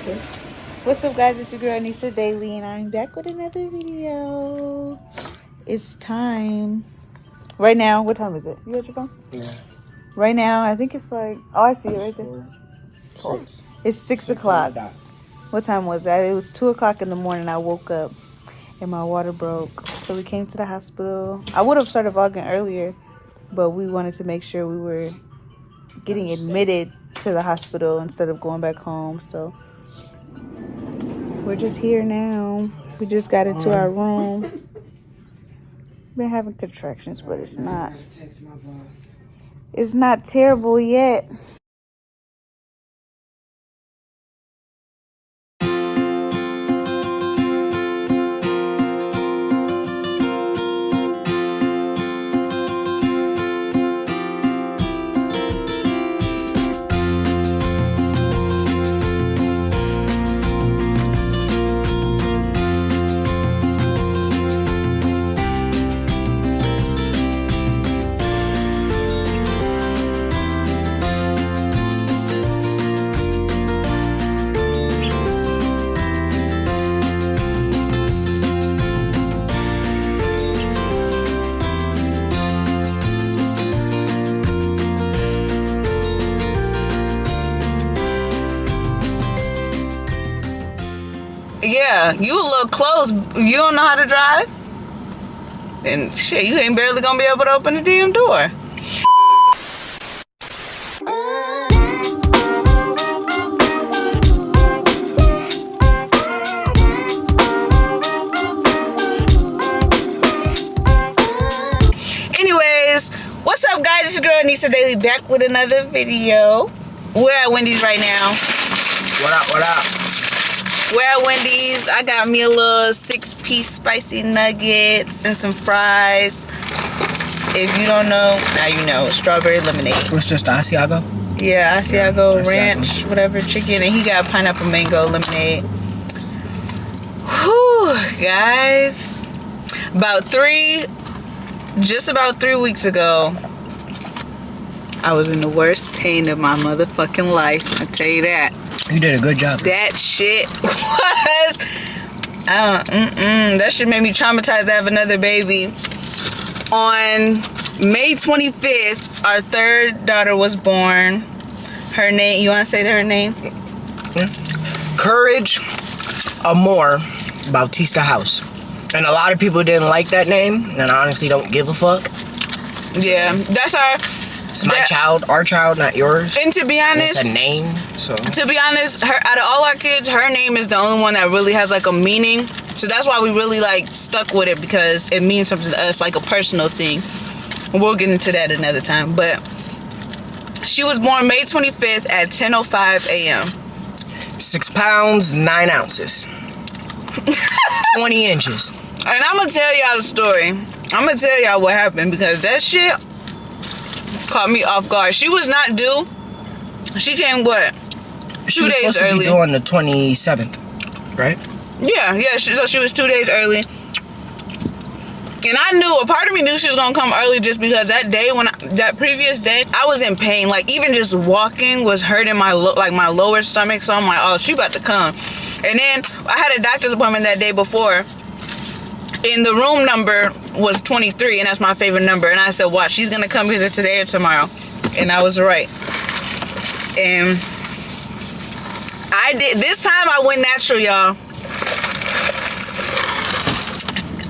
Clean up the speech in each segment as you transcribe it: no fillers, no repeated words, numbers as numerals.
What's up, guys? It's your girl Nisa Daily, and I'm back with another video. It's time. Right now, what time is it? You got your phone? Yeah. Right now, I think it's like, oh, I see it right there. 6. It's 6 o'clock. What time was that? It was 2 o'clock in the morning. I woke up and my water broke. So we came to the hospital. I would have started vlogging earlier, but we wanted to make sure we were getting admitted to the hospital instead of going back home. So we're just here now. We just got into our room. Been having contractions, but it's not terrible yet. Yeah, you a little close. You don't know how to drive? And shit, you ain't barely gonna be able to open the damn door. Anyways, what's up, guys? It's your girl Nisa Daily, back with another video. We're at Wendy's right now. What up, what up? We're at Wendy's. I got me a little 6-piece spicy nuggets and some fries. If you don't know, now you know. Strawberry lemonade. What's just Asiago? Yeah, Asiago Asiago. ranch, whatever, chicken. And he got pineapple mango lemonade. Whew, guys. Just about 3 weeks ago, I was in the worst pain of my motherfucking life. I tell you that. You did a good job. That shit was, that shit made me traumatized to have another baby. On May 25th, our third daughter was born. Her name, you want to say her name? Courage Amor Bautista House. And a lot of people didn't like that name, and I honestly don't give a fuck. Yeah, that's our... It's my child, our child, not yours. And to be honest, it's a name, so. To be honest, out of all our kids, her name is the only one that really has like a meaning. So that's why we really like stuck with it, because it means something to us, like a personal thing. We'll get into that another time. But she was born May 25th at 10:05 a.m. 6 pounds, 9 ounces. 20 inches. And I'm gonna tell y'all the story. I'm gonna tell y'all what happened, because that shit caught me off guard. She was not due. She came what? 2 days early. She was supposed to be due on the 27th, right? Yeah. So she was 2 days early. And I knew, a part of me knew she was gonna come early, just because that day, that previous day, I was in pain. Like, even just walking was hurting my lower stomach. So I'm like, oh, she about to come. And then I had a doctor's appointment that day before, and the room number was 23, and that's my favorite number. And I said, watch, she's gonna come either today or tomorrow. And I was right. And I did. This time I went natural, y'all.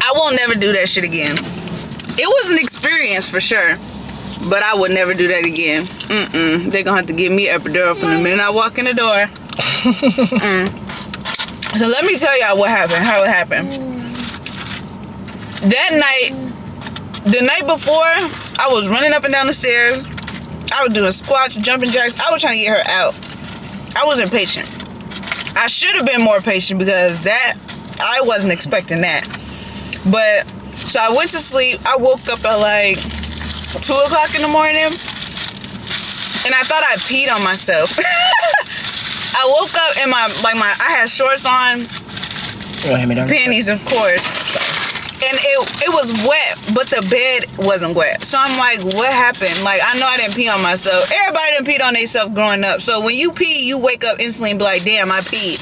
I won't never do that shit again. It was an experience for sure, but I would never do that again. They're gonna have to give me epidural from the minute I walk in the door. So let me tell y'all what happened, how it happened. That night, the night before, I was running up and down the stairs. I was doing squats, jumping jacks. I was trying to get her out. I wasn't patient. I should have been more patient, because I wasn't expecting that. But, so I went to sleep. I woke up at like 2 o'clock in the morning, and I thought I peed on myself. I woke up and I had shorts on, panties, of course. And it was wet, but the bed wasn't wet. So I'm like, what happened? Like, I know I didn't pee on myself. Everybody didn't pee on themselves growing up. So when you pee, you wake up instantly and be like, damn, I peed.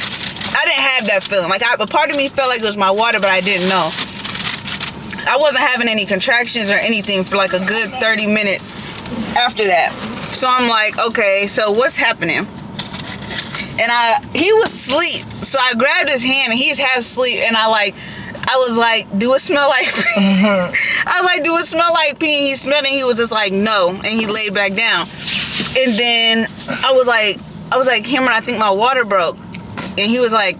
I didn't have that feeling. Like, a part of me felt like it was my water, but I didn't know. I wasn't having any contractions or anything for like a good 30 minutes after that. So I'm like, okay, so what's happening? And he was asleep. So I grabbed his hand and he's half asleep. And I was like, do it smell like pee? I was like, do it smell like pee? And he smelled it and he was just like, no. And he laid back down. And then I was like, Cameron, I think my water broke. And he was like,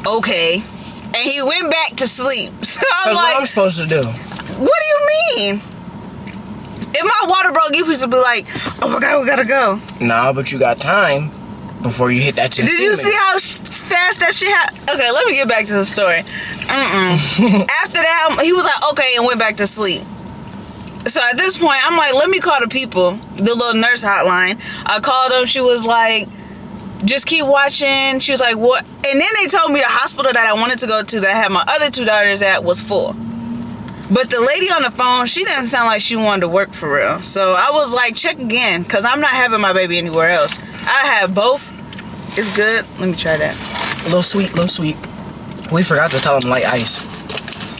okay. And he went back to sleep. So I'm like, what I'm supposed to do? What do you mean? If my water broke, you supposed to be like, oh my God, we gotta go. Nah, but you got time before you hit that 10 Did you see how fast that shit happened? Okay, let me get back to the story. After that, he was like, okay, and went back to sleep. So at this point, I'm like, let me call the people, the little nurse hotline. I called them. She was like, just keep watching. She was like, what? And then they told me the hospital that I wanted to go to that I had my other 2 daughters at was full. But the lady on the phone, she didn't sound like she wanted to work for real. So I was like, check again, because I'm not having my baby anywhere else. I have both. It's good. Let me try that. A little sweet, We forgot to tell them light ice.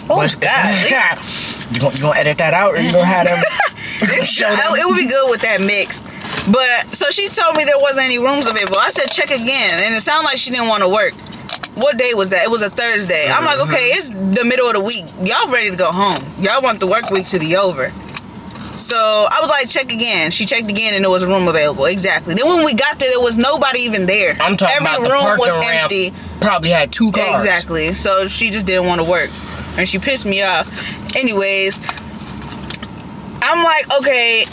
Oh, God. You gonna edit that out, or you gonna have them? It would be good with that mixed. But, so she told me there wasn't any rooms available. I said, check again. And it sounded like she didn't want to work. What day was that? It was a Thursday. I'm like, okay, it's the middle of the week. Y'all ready to go home. Y'all want the work week to be over. So I was like, check again. She checked again and there was a room available. Exactly. Then when we got there was nobody even there. I'm talking about the parking ramp empty. Probably had 2 cars. Exactly. So she just didn't want to work. And she pissed me off. Anyways, I'm like, okay,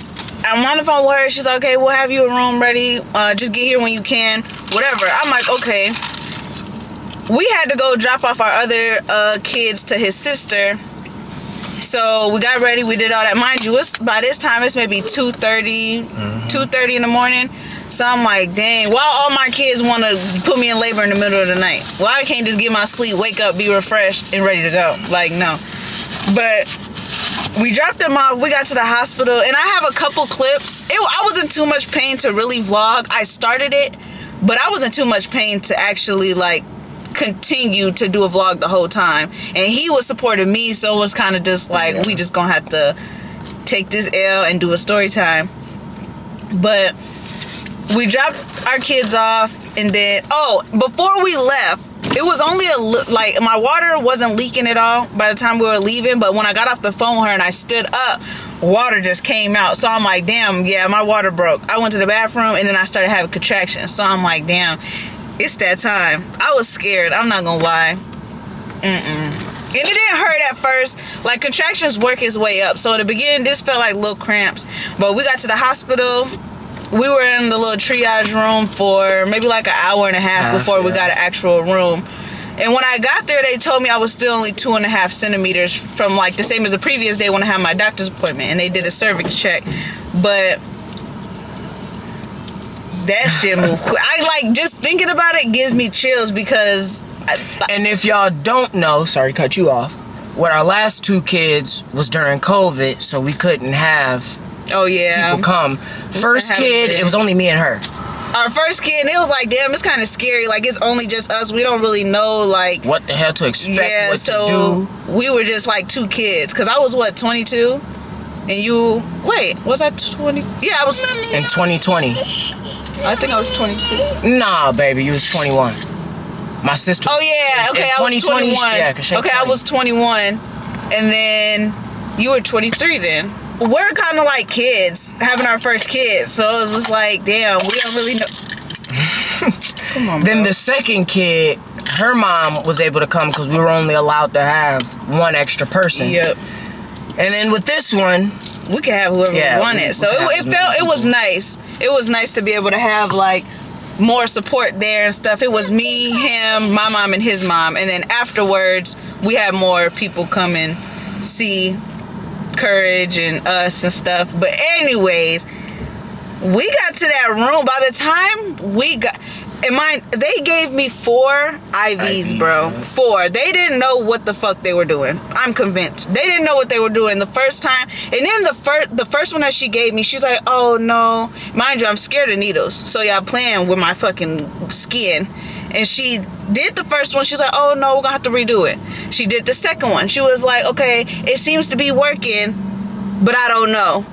I'm on the phone with her. She's like, okay, we'll have you a room ready. Just get here when you can. Whatever. I'm like, okay. We had to go drop off our other kids to his sister. So we got ready. We did all that. Mind you, by this time, it's maybe 2:30, 2:30 in the morning. So I'm like, dang, why all my kids want to put me in labor in the middle of the night? Well, I can't just get my sleep, wake up, be refreshed, and ready to go. Like, no. But we dropped them off. We got to the hospital. And I have a couple clips. I wasn't too much pain to really vlog. I started it, but I wasn't too much pain to actually, like, continue to do a vlog the whole time. And he was supporting me, so it was kind of just like, we just gonna have to take this L and do a story time. But we dropped our kids off, and then before we left, it was only like my water wasn't leaking at all by the time we were leaving, but when I got off the phone with her and I stood up, water just came out. So I'm like, damn, yeah, my water broke. I went to the bathroom and then I started having contractions. So I'm like, damn, it's that time. I was scared. I'm not gonna lie. And it didn't hurt at first. Like, contractions work its way up. So at the beginning, this felt like little cramps. But we got to the hospital. We were in the little triage room for maybe like an hour and a half before we got an actual room. And when I got there, they told me I was still only 2.5 centimeters from, like, the same as the previous day when I had my doctor's appointment. And they did a cervix check. But that shit moved quick. Just thinking about it gives me chills because... And if y'all don't know, sorry to cut you off, with our last 2 kids was during COVID, so we couldn't have people come. First kid, it was only me and her. Our first kid, and it was like, damn, it's kind of scary. Like, it's only just us. We don't really know, like... what the hell to expect, to do. We were just, like, 2 kids. Because I was, 22? And you... Wait, was I 20? Yeah, I was... In 2020. I think I was 22. Nah, baby, you was 21. My sister... Oh, yeah, okay, I was 21. Yeah, okay, I was 21. And then you were 23 then. We're kind of like kids, having our first kid. So it was just like, damn, we don't really know. Come on, Then the second kid, her mom was able to come because we were only allowed to have 1 extra person. Yep. And then with this one... we could have whoever we wanted. So it was nice. It was nice to be able to have, like, more support there and stuff. It was me, him, my mom, and his mom. And then afterwards, we had more people come and see Courage and us and stuff. But anyways, we got to that room. By the time we got... And they gave me 4 IVs, bro. 4. They didn't know what the fuck they were doing. I'm convinced. They didn't know what they were doing the first time. And then the first one that she gave me, she's like, oh no. Mind you, I'm scared of needles. So y'all playing with my fucking skin. And she did the first one. She's like, oh no, we're gonna have to redo it. She did the second one. She was like, okay, it seems to be working, but I don't know.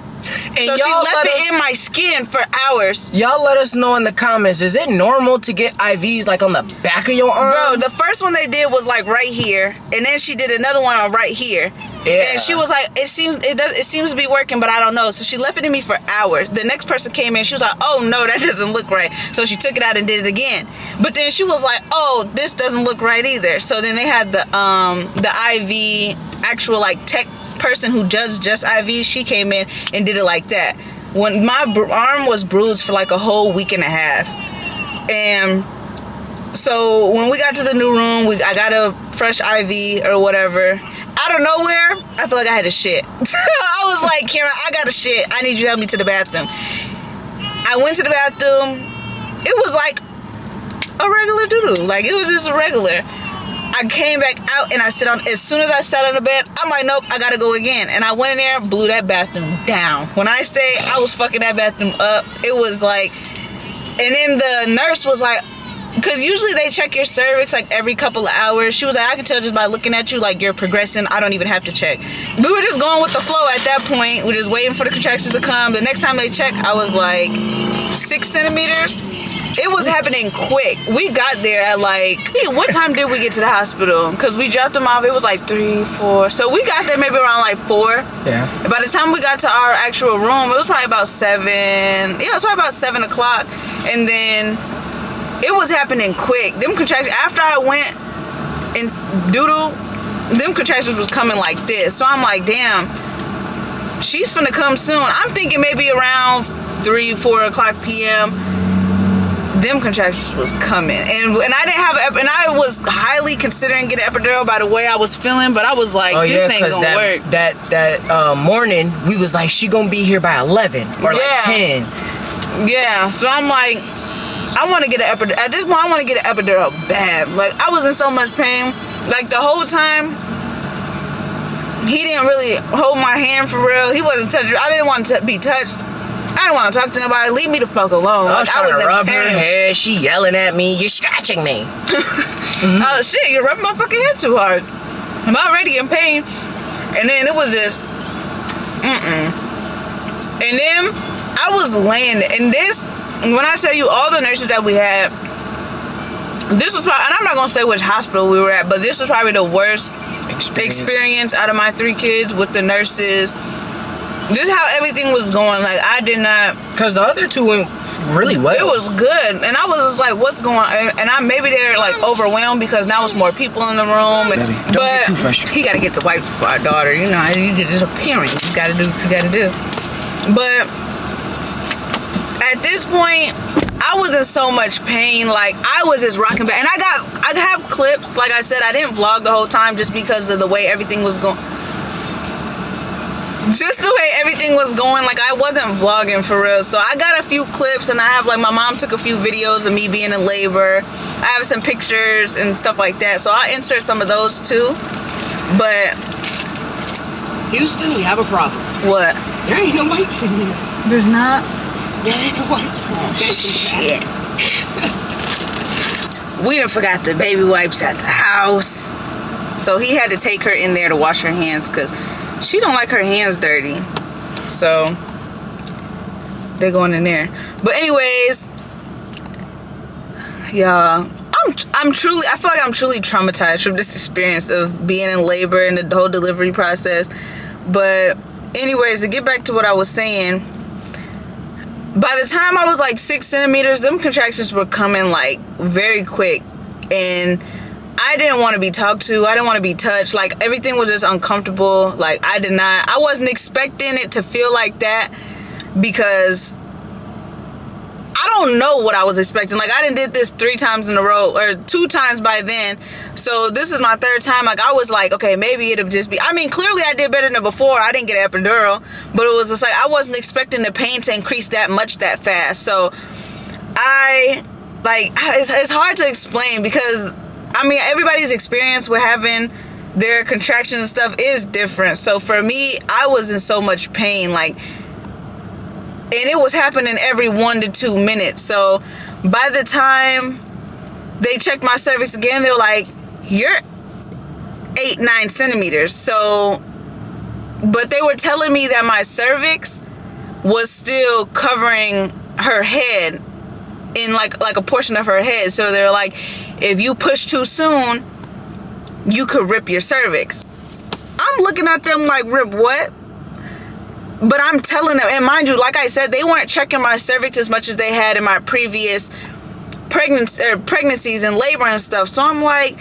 And so she left it in my skin for hours. Y'all let us know in the comments, is it normal to get IVs like on the back of your arm? Bro, the first one they did was like right here, and then she did another one on right here. Yeah. And she was like, it seems to be working, but I don't know. So she left it in me for hours. The next person came in, she was like, oh no, that doesn't look right. So she took it out and did it again. But then she was like, oh, this doesn't look right either. So then they had the IV actual like tech person who does just IVs. She came in and did it like that. When my arm was bruised for like a whole week and a half, and so when we got to the new room, I got a fresh IV or whatever. Out of nowhere, I feel like I had a shit. I was like, Karen, I got a shit. I need you to help me to the bathroom. I went to the bathroom. It was like a regular doo-doo. Like, it was just regular. I came back out and I sit on, as soon as I sat on the bed, I'm like, nope, I gotta go again. And I went in there, blew that bathroom down. When I say I was fucking that bathroom up, it was like, and then the nurse was like, because usually they check your cervix like every couple of hours. She was like, I can tell just by looking at you, like you're progressing. I don't even have to check. We were just going with the flow at that point. We're just waiting for the contractions to come. The next time they checked, I was like 6 centimeters. It was happening quick. We got there at like, what time did we get to the hospital? Because we dropped them off, it was like 3, 4. So we got there maybe around like 4. Yeah. By the time we got to our actual room, it was probably about 7. Yeah, it was probably about 7 o'clock. And then it was happening quick. Them contractions, after I went and doodle, them contractions was coming like this. So I'm like, damn, she's finna come soon. I'm thinking maybe around 3, 4 o'clock p.m. them contractions was coming, and I didn't have, and I was highly considering getting epidural by the way I was feeling, but I was like, this ain't gonna work. That morning we was like, she gonna be here by 11 or like 10. Yeah, so I'm like, I want to get an epidural. At this point, I want to get an epidural bad. Like, I was in so much pain. Like, the whole time, he didn't really hold my hand for real. He wasn't touching. I didn't want to be touched. I didn't want to talk to nobody. Leave me the fuck alone. I was trying to rub her head. She yelling at me. You're scratching me. Oh, shit. You're rubbing my fucking head too hard. I'm already in pain. And then it was just, And then I was laying there. And this, when I tell you all the nurses that we had, this was probably, and I'm not going to say which hospital we were at, but this was probably the worst experience out of my 3 kids with the nurses. This is how everything was going. Like, I did not, because the other 2 went really well. It was good, and I was just like, "What's going on?" And I maybe they're like overwhelmed because now it's more people in the room. Baby, don't get too frustrated. He got to get the wipes for our daughter. You know, it's a parent. You got to do what you got to do. But at this point, I was in so much pain. Like, I was just rocking back, and I have clips. Like I said, I didn't vlog the whole time just because of the way everything was going. Just the way everything was going, like, I wasn't vlogging for real. So I got a few clips, and I have, like, my mom took a few videos of me being in labor. I have some pictures and stuff like that. So I'll insert some of those too. But Houston, we have a problem. What? There ain't no wipes in here. There's not? There ain't no wipes in this shit. We done forgot the baby wipes at the house. So he had to take her in there to wash her hands because she don't like her hands dirty. So they're going in there. But anyways, y'all, I feel like I'm truly traumatized from this experience of being in labor and the whole delivery process. But anyways, to get back to what I was saying, by the time I was like 6 centimeters, them contractions were coming like very quick, and I didn't want to be talked to. I didn't want to be touched. Like, everything was just uncomfortable. Like, I wasn't expecting it to feel like that because I don't know what I was expecting. Like, I done did this 3 times in a row, or 2 times by then. So this is my 3rd time. Like, I was like, okay, maybe it'll just be, I mean, clearly I did better than before. I didn't get an epidural, but it was just like, I wasn't expecting the pain to increase that much that fast. So I like, it's hard to explain because, I mean, everybody's experience with having their contractions and stuff is different. So for me, I was in so much pain, like, and it was happening every 1 to 2 minutes. So by the time they checked my cervix again, they were like, you're 8-9 centimeters. So, but they were telling me that my cervix was still covering her head, in like a portion of her head. So they're like, if you push too soon, you could rip your cervix. I'm looking at them like, rip what? But I'm telling them, and mind you, like I said, they weren't checking my cervix as much as they had in my previous pregnancies and labor and stuff. So I'm like,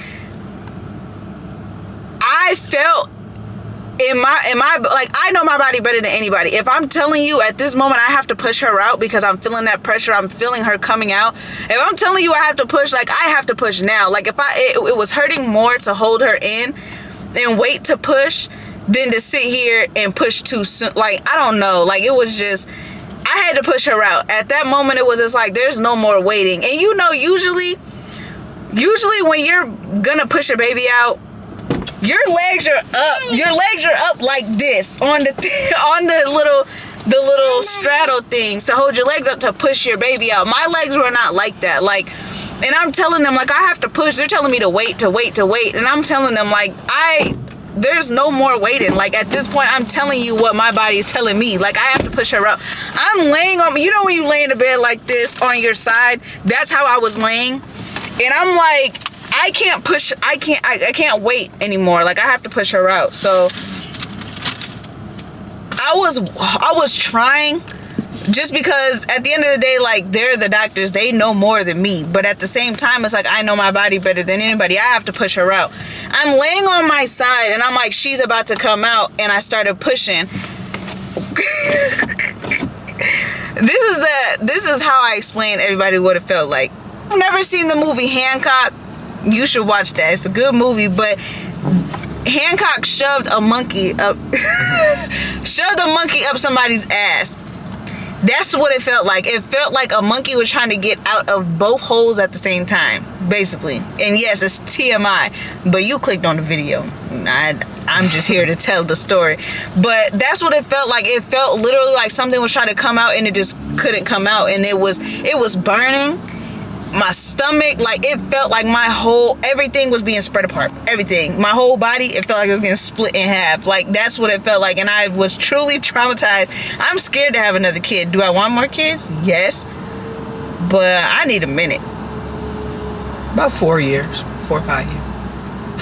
I felt in my like, I know my body better than anybody. If I'm telling you at this moment I have to push her out because I'm feeling that pressure, I'm feeling her coming out. If I'm telling you I have to push, like, I have to push now. Like, if it was hurting more to hold her in and wait to push than to sit here and push too soon. Like, I don't know. Like, it was just, I had to push her out. At that moment, it was just like, there's no more waiting. And you know, usually when you're gonna push a baby out, your legs are up. Your legs are up like this on the little straddle things to hold your legs up to push your baby out. My legs were not like that. Like, and I'm telling them, like, I have to push. They're telling me to wait. And I'm telling them, like, there's no more waiting. Like, at this point, I'm telling you what my body is telling me. Like, I have to push her out. I'm laying on, you know when you lay in the bed like this on your side? That's how I was laying. And I'm like, I can't push, I can't wait anymore. Like, I have to push her out. So I was trying, just because at the end of the day, like, they're the doctors, they know more than me. But at the same time, it's like, I know my body better than anybody. I have to push her out. I'm laying on my side and I'm like, she's about to come out, and I started pushing. This is how I explain everybody what it felt like. I've never seen the movie Hancock. You should watch that. It's a good movie, but Hancock shoved a monkey up somebody's ass. That's what it felt like. It felt like a monkey was trying to get out of both holes at the same time, basically. And yes, it's TMI, but you clicked on the video. I'm just here to tell the story. But that's what it felt like. It felt literally like something was trying to come out and it just couldn't come out. And it was burning my stomach. Like, it felt like everything was being spread apart. Everything. My whole body, it felt like it was being split in half. Like, that's what it felt like. And I was truly traumatized. I'm scared to have another kid. Do I want more kids? Yes. But I need a minute. About 4 years. 4 or 5 years.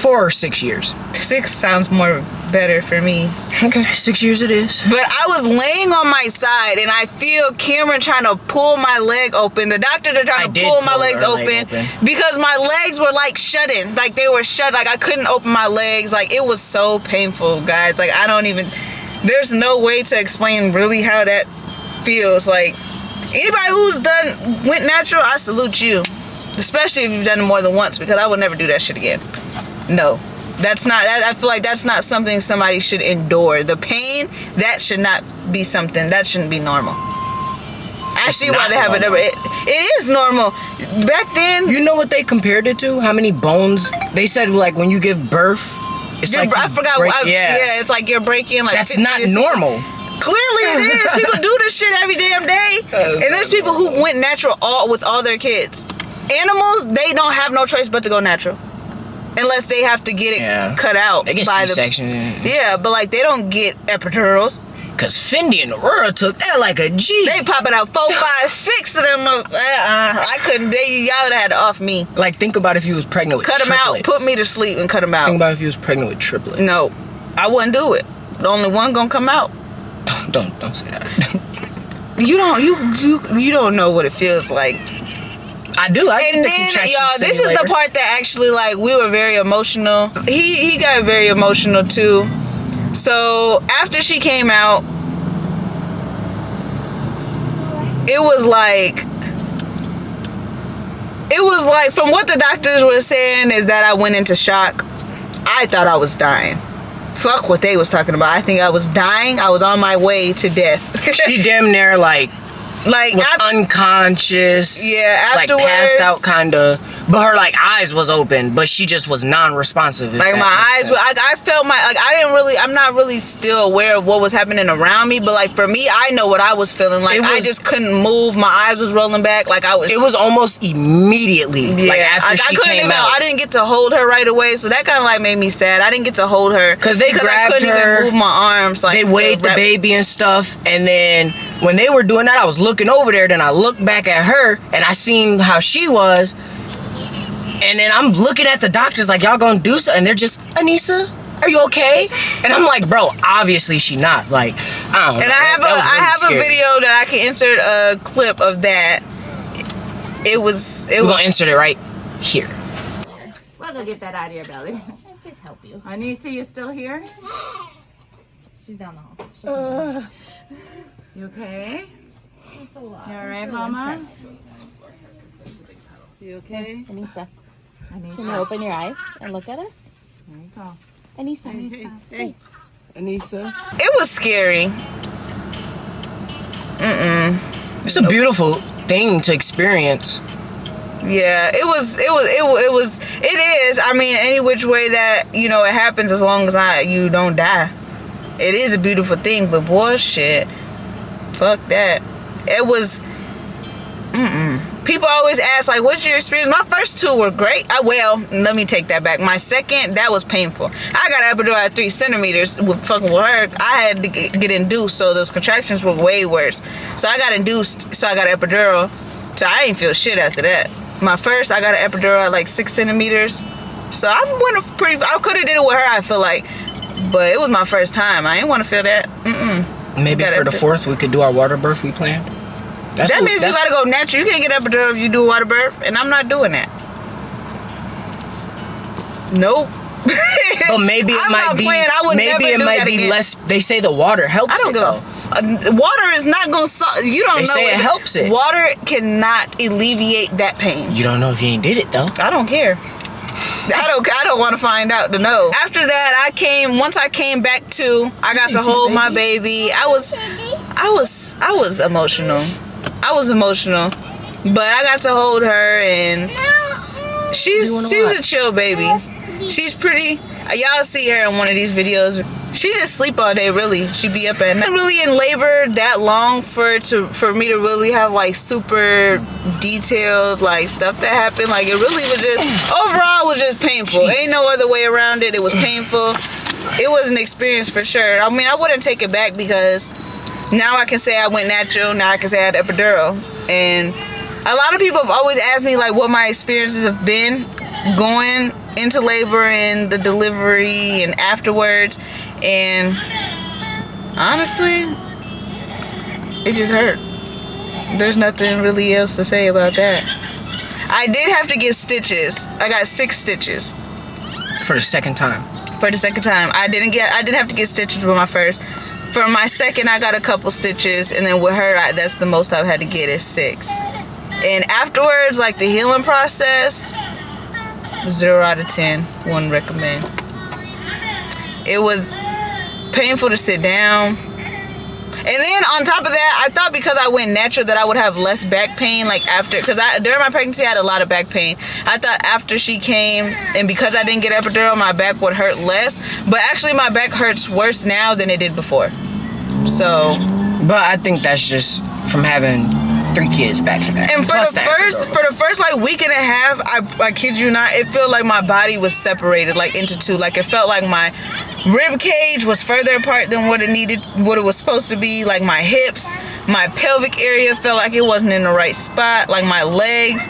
4 or 6 years. 6 sounds more better for me. Okay, 6 years it is. But I was laying on my side and I feel Cameron trying to pull my leg open. The doctors are trying to pull my legs open because my legs were like shutting. Like, they were shut. Like, I couldn't open my legs. Like, it was so painful, guys. Like, there's no way to explain really how that feels. Like, anybody who's went natural, I salute you. Especially if you've done it more than once, because I would never do that shit again. No. I feel like that's not something somebody should endure. The pain, that should not be something. That shouldn't be normal. I see why they have it. It is normal. Back then, you know what they compared it to? How many bones? They said, like, when you give birth, it's like I forgot. Yeah, it's like you're breaking. Like, that's not normal. Clearly it is. People do this shit every damn day. And there's people who went natural with all their kids. Animals, they don't have no choice but to go natural. Unless they have to get it cut out. They get C-section. Yeah, but, like, they don't get epidurals. Because Fendi and Aurora took that like a G. They popping out 4, 5, 6 of them. I couldn't. Y'all would have had to off me. Like, think about if you was pregnant with triplets. Cut them out. Put me to sleep and cut them out. Think about if you was pregnant with triplets. No. I wouldn't do it. The only one gonna come out. Don't say that. You don't know what it feels like. I do. And then, y'all, this is the part that actually, like, we were very emotional. He got very emotional too. So after she came out, it was like from what the doctors were saying is that I went into shock. I thought I was dying. Fuck what they was talking about. I think I was dying. I was on my way to death. She damn near, like, Like was unconscious. Yeah, afterwards, like passed out, kind of. But her like eyes was open, but she just was non-responsive. Like my eyes were. Like I felt I'm not really still aware of what was happening around me. But like for me, I know what I was feeling. Like I just couldn't move. My eyes was rolling back. Like I was. It was almost immediately. Yeah, like after she came out. I didn't get to hold her right away, so that kind of like made me sad. I didn't get to hold her because I couldn't even move my arms. Like they weighed the baby and stuff, and then when they were doing that, I was looking over there. Then I looked back at her, and I seen how she was. And then I'm looking at the doctors like, y'all gonna do something? And they're just, Anissa, are you okay? And I'm like, bro, obviously she not. Like, I don't know. And I have a video that I can insert a clip of that. We're gonna insert it right here. We're gonna get that out of your belly. Let's just help you. Anissa, you still here? She's down the hall. You okay? It's a lot. You alright, Mama? You okay? Anissa. Can you open your eyes and look at us? There you go. Anissa. Hey. Anissa. It was scary. It's a beautiful thing to experience. Yeah, it is. I mean, any which way that, you know, it happens, as long as you don't die. It is a beautiful thing, but bullshit. Fuck that. It was, People always ask, like, what's your experience? My first two were great. Let me take that back. My second, that was painful. I got an epidural at 3 centimeters with fucking with her. I had to get induced, so those contractions were way worse. So I got induced, so I got an epidural. So I ain't feel shit after that. My first, I got an epidural at like 6 centimeters. So I could have did it with her, I feel like. But it was my first time. I ain't want to feel that. Maybe for the 4th, we could do our water birth we planned. That means you gotta go natural. You can't get epidural if you do water birth, and I'm not doing that. Nope. But maybe it might be. Maybe it might be less. They say the water helps. I don't give water is not gonna solve. You don't know. They say it helps it. Water cannot alleviate that pain. You don't know if you ain't did it though. I don't care. I don't want to find out to know. After that, once I came back to, I got to hold my baby. I was emotional. I was emotional, but I got to hold her, and she's a chill baby. She's pretty. Y'all see her in one of these videos. She just sleep all day, really. She be up at night. Not really in labor that long for me to really have like super detailed like stuff that happened. Like it really was just overall was just painful. Ain't no other way around it. It was painful. It was an experience for sure. I mean, I wouldn't take it back because now I can say I went natural. Now I can say I had epidural. And a lot of people have always asked me like what my experiences have been going into labor and the delivery and afterwards, and honestly it just hurt. There's nothing really else to say about that. I did have to get stitches. I got 6 stitches for the second time. I didn't have to get stitches with my first. For my second, I got a couple stitches, and then with her, that's the most I've had to get is 6. And afterwards, like the healing process, 0 out of 10. Wouldn't recommend. It was painful to sit down. And then on top of that, I thought because I went natural that I would have less back pain, like after, because during my pregnancy I had a lot of back pain. I thought after she came, and because I didn't get epidural, my back would hurt less. But actually my back hurts worse now than it did before. So. But I think that's just from having 3 kids back to back. And for the first like week and a half, I kid you not, it felt like my body was separated like into 2. Like it felt like my rib cage was further apart than what it was supposed to be. Like my hips, my pelvic area felt like it wasn't in the right spot. Like my legs,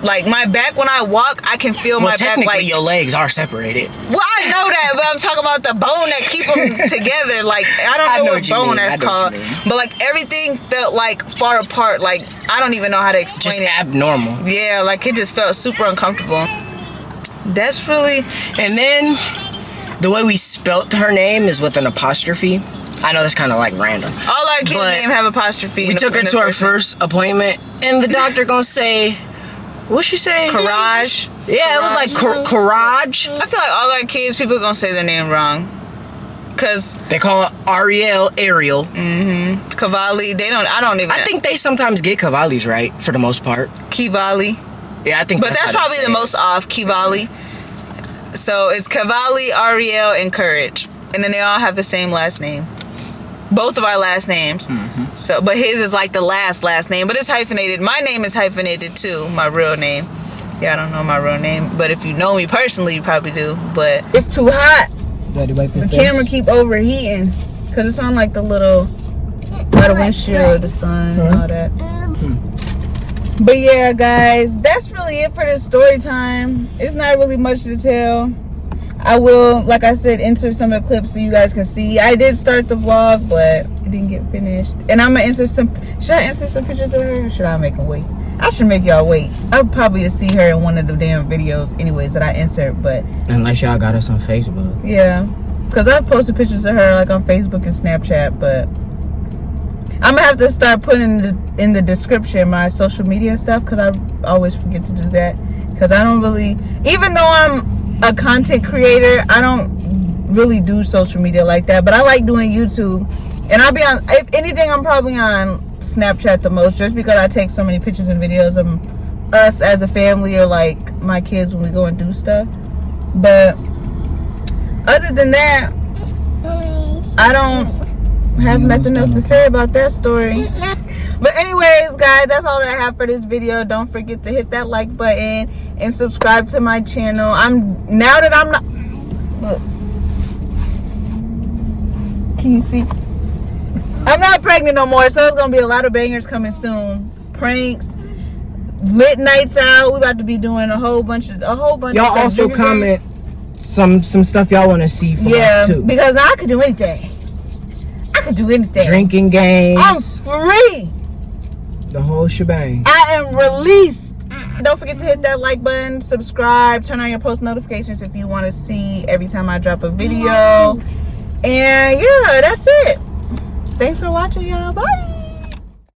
like my back, when I walk, I can feel my back like your legs are separated. Well, I know that, but I'm talking about the bone that keep them together. Like I don't know what bone that's called, but like everything felt like far apart. Like I don't even know how to explain it. Just abnormal. Yeah, like it just felt super uncomfortable. That's really. And then the way we spelt her name is with an apostrophe. I know that's kind of like random. All our kids' names have apostrophe. We took her to our first appointment, and the doctor gonna say, what'd she say? Courage. Yeah, it was like courage. I feel like all our kids, people are gonna say their name wrong. Cause They call it Ariel. Cavalli, I don't even. I think they sometimes get Cavallis right for the most part. Kivali. Yeah, I think. But that's how they probably say the it. most off, Kivali. So it's Cavalli, Ariel, and Courage. And then they all have the same last name. Both of our last names. So, but his is like the last name. But it's hyphenated. My name is hyphenated too, my real name. Yeah, I don't know my real name. But if you know me personally, you probably do. But it's too hot. The camera keep overheating. Because it's on like the little, by the windshield, the sun, and all that. But yeah, guys, that's really it for this story time. It's not really much to tell. I will, like I said, insert some of the clips so you guys can see. I did start the vlog, but it didn't get finished. And I'm gonna insert some. Should I insert some pictures of her, or should I make them wait? I should make y'all wait. I'll probably see her in one of the damn videos, anyways, that I insert. But unless y'all got us on Facebook. yeah, because I've posted pictures of her like on Facebook and Snapchat, but I'm gonna have to start putting in the description my social media stuff, because I always forget to do that. Because I don't really, even though I'm a content creator, I don't really do social media like that. But I like doing YouTube, and I'll be on, if anything, I'm probably on Snapchat the most, just because I take so many pictures and videos of us as a family, or like my kids when we go and do stuff. But other than that, I don't have nothing else to say about that story. But anyways, guys, that's all that I have for this video. Don't forget to hit that like button and subscribe to my channel. Now that I'm not, look, can you see? I'm not pregnant no more, so it's gonna be a lot of bangers coming soon. Pranks, lit nights out. We about to be doing a whole bunch of Y'all stuff. also comment some stuff y'all want to see from us too. Because I could do anything. I could do anything. Drinking games. I'm free. The whole shebang. I am released. Don't forget to hit that like button, subscribe, turn on your post notifications if you want to see every time I drop a video. And yeah, that's it. Thanks for watching, y'all. Bye.